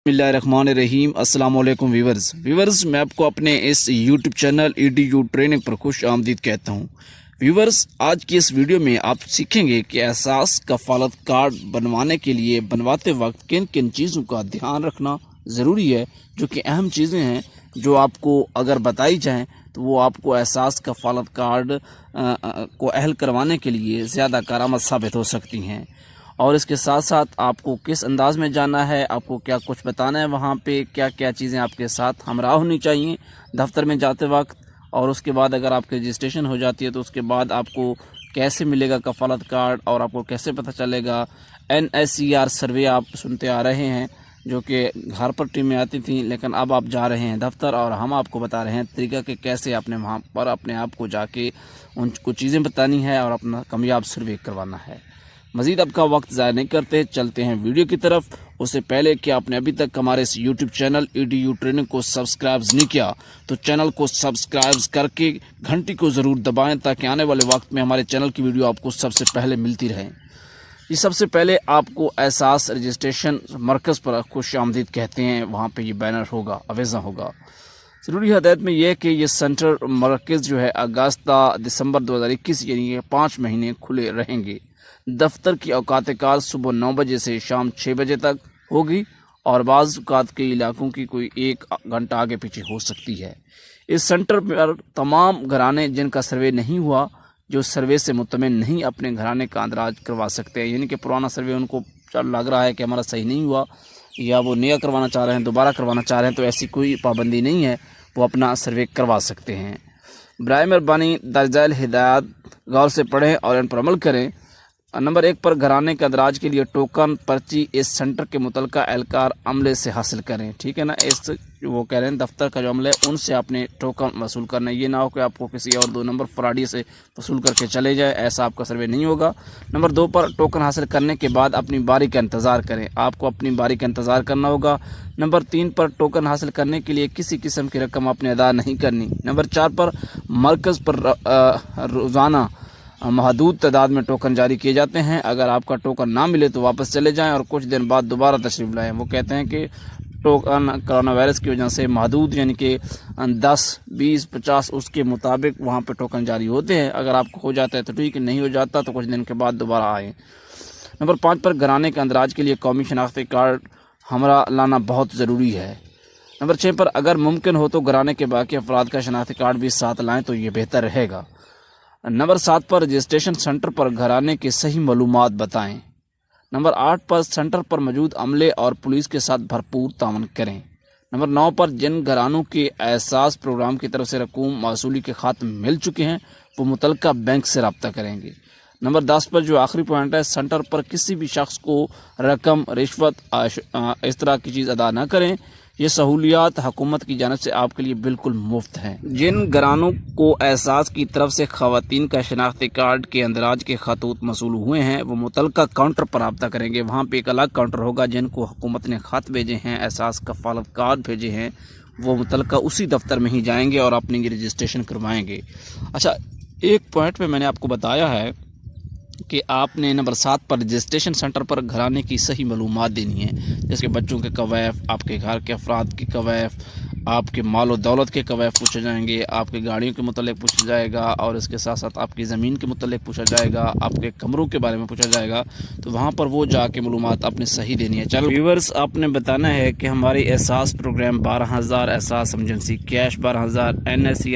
बिस्मिल्लाहिर्रहमानिर्रहीम। अस्सलाम वालेकुम व्यूवर्स, मैं आपको अपने इस यूट्यूब चैनल EDU ट्रेनिंग पर खुश आमदीद कहता हूँ। व्यूवर्स, आज की इस वीडियो में आप सीखेंगे कि एहसास कफ़ालत कार्ड बनवाने के लिए बनवाते वक्त किन किन चीज़ों का ध्यान रखना ज़रूरी है, जो कि अहम चीज़ें हैं जो आपको अगर बताई जाएँ तो वो आपको एहसास कफ़ालत कार्ड को अहल करवाने के लिए ज़्यादा कारआमद साबित हो सकती हैं। और इसके साथ साथ आपको किस अंदाज में जाना है, आपको क्या कुछ बताना है, वहाँ पे क्या क्या चीज़ें आपके साथ हमरा होनी चाहिए दफ्तर में जाते वक्त, और उसके बाद अगर आपकी रजिस्ट्रेशन हो जाती है तो उसके बाद आपको कैसे मिलेगा कफ़ालत कार्ड, और आपको कैसे पता चलेगा। NSER सर्वे आप सुनते आ रहे हैं जो कि घर पर टीमें आती थी, लेकिन अब आप जा रहे हैं दफ्तर और हम आपको बता रहे हैं तरीका कि कैसे अपने वहाँ पर अपने आप को जाके उनको चीज़ें बतानी है और अपना कामयाब सर्वे करवाना है। मज़ीद आपका वक्त ज़ाया नहीं करते, चलते हैं वीडियो की तरफ। उससे पहले कि आपने अभी तक हमारे इस यूट्यूब चैनल EDU ट्रेनिंग को सब्सक्राइब नहीं किया तो चैनल को सब्सक्राइब करके घंटी को ज़रूर दबाएं, ताकि आने वाले वक्त में हमारे चैनल की वीडियो आपको सबसे पहले मिलती रहे। ये सबसे पहले आपको एहसास रजिस्ट्रेशन मरकज़ पर खुश आमदीद कहते हैं, वहाँ पर ये बैनर होगा, अवेज़ा होगा। ज़रूरी हदायत में यह है कि ये सेंटर मरकज़ जो है अगस्त दिसंबर 2021 यानी 5 महीने खुले रहेंगे। दफ्तर की औकात कार सुबह 9 बजे से शाम 6 बजे तक होगी, और बाज़ औकात के इलाकों की कोई 1 घंटा आगे पीछे हो सकती है। इस सेंटर पर तमाम घराने जिनका सर्वे नहीं हुआ, जो सर्वे से मुतमिन नहीं, अपने घराने का अंदराज करवा सकते हैं। यानी कि पुराना सर्वे उनको लग रहा है कि हमारा सही नहीं हुआ, या वो नया करवाना चाह रहे हैं, दोबारा करवाना चाह रहे हैं, तो ऐसी कोई पाबंदी नहीं है, वो अपना सर्वे करवा सकते हैं। बराए मेहरबानी दर्जाए हिदायत गौर से पढ़ें और इन पर अमल करें। नंबर 1 पर घराने के अंदराज के लिए टोकन पर्ची इस सेंटर के मुतलका एहलकार अमले से हासिल करें। ठीक है ना, इस वो कह रहे हैं दफ्तर का जो अमले है उनसे आपने टोकन वसूल करना है। ये ना हो कि आपको किसी और 2 नंबर फराडी से वसूल करके चले जाए, ऐसा आपका सर्वे नहीं होगा। नंबर 2 पर टोकन हासिल करने के बाद अपनी बारी का इंतज़ार करें, आपको अपनी बारी का इंतज़ार करना होगा। नंबर 3 पर टोकन हासिल करने के लिए किसी किस्म की रकम आपने अदा नहीं करनी। नंबर 4 पर मरकज़ पर रोज़ाना महदूद तादाद में टोकन जारी किए जाते हैं। अगर आपका टोकन ना मिले तो वापस चले जाएं और कुछ दिन बाद दोबारा तशरीफ़ लाएं। वो कहते हैं कि टोकन कोरोना वायरस की वजह से महदूद यानी कि 10, 20, 50 उसके मुताबिक वहाँ पर टोकन जारी होते हैं। अगर आपको हो जाता है तो ठीक है, नहीं हो जाता तो कुछ दिन के बाद दोबारा आएँ। नंबर 5 पर घराने के अंदराज के लिए कौमी शनाख्ती कार्ड हमरा लाना बहुत ज़रूरी है। नंबर 6 पर अगर मुमकिन हो तो घराने के बाकी अफराद का शनाख्ती कार्ड भी साथ लाएँ तो ये बेहतर रहेगा। नंबर 7 पर रजिस्ट्रेशन सेंटर पर घराने के सही मालूमात बताएं। नंबर 8 पर सेंटर पर मौजूद अमले और पुलिस के साथ भरपूर तावन करें। नंबर 9 पर जिन घरानों के एहसास प्रोग्राम की तरफ से रकूम मौसूली के खाते मिल चुके हैं वो मुतलका बैंक से रब्ता करेंगे। नंबर 10 पर जो आखिरी पॉइंट है, सेंटर पर किसी भी शख्स को रकम, रिश्वत, इस तरह की चीज़ अदा न करें। ये सहूलियात हुकूमत की जानिब से आपके लिए बिल्कुल मुफ्त हैं। जिन घरानों को एहसास की तरफ से खवातीन का शनाख्ती कार्ड के अंदराज के खतूत मसूल हुए हैं वो मुतलका काउंटर पर रब्ता करेंगे। वहाँ पे एक अलग काउंटर होगा। जिनको हुकूमत ने ख़त भेजे हैं, एहसास कफ़ालत कार्ड भेजे हैं, वो मुतलका उसी दफ्तर में ही जाएंगे और अपनी रजिस्ट्रेशन करवाएंगे। अच्छा, एक पॉइंट पे मैंने आपको बताया है कि आपने नंबर 7 पर रजिस्ट्रेशन सेंटर पर घराने की सही मालूमात देनी है, जैसे बच्चों के कवैफ, आपके घर के अफराद के कवैफ, आपके माल और दौलत के कवैफ पूछे जाएंगे, आपके गाड़ियों के मुतल्लिक पूछा जाएगा, और इसके साथ साथ आपकी ज़मीन के मुतल्लिक पूछा जाएगा, आपके कमरों के बारे में पूछा जाएगा। तो वहाँ पर वो जाके मालूमात आपने सही देनी है। चलो व्यूवर्स, आपने बताना है कि हमारी एहसास प्रोग्राम 12,000, एहसास एमरजेंसी कैश 12,000, NSER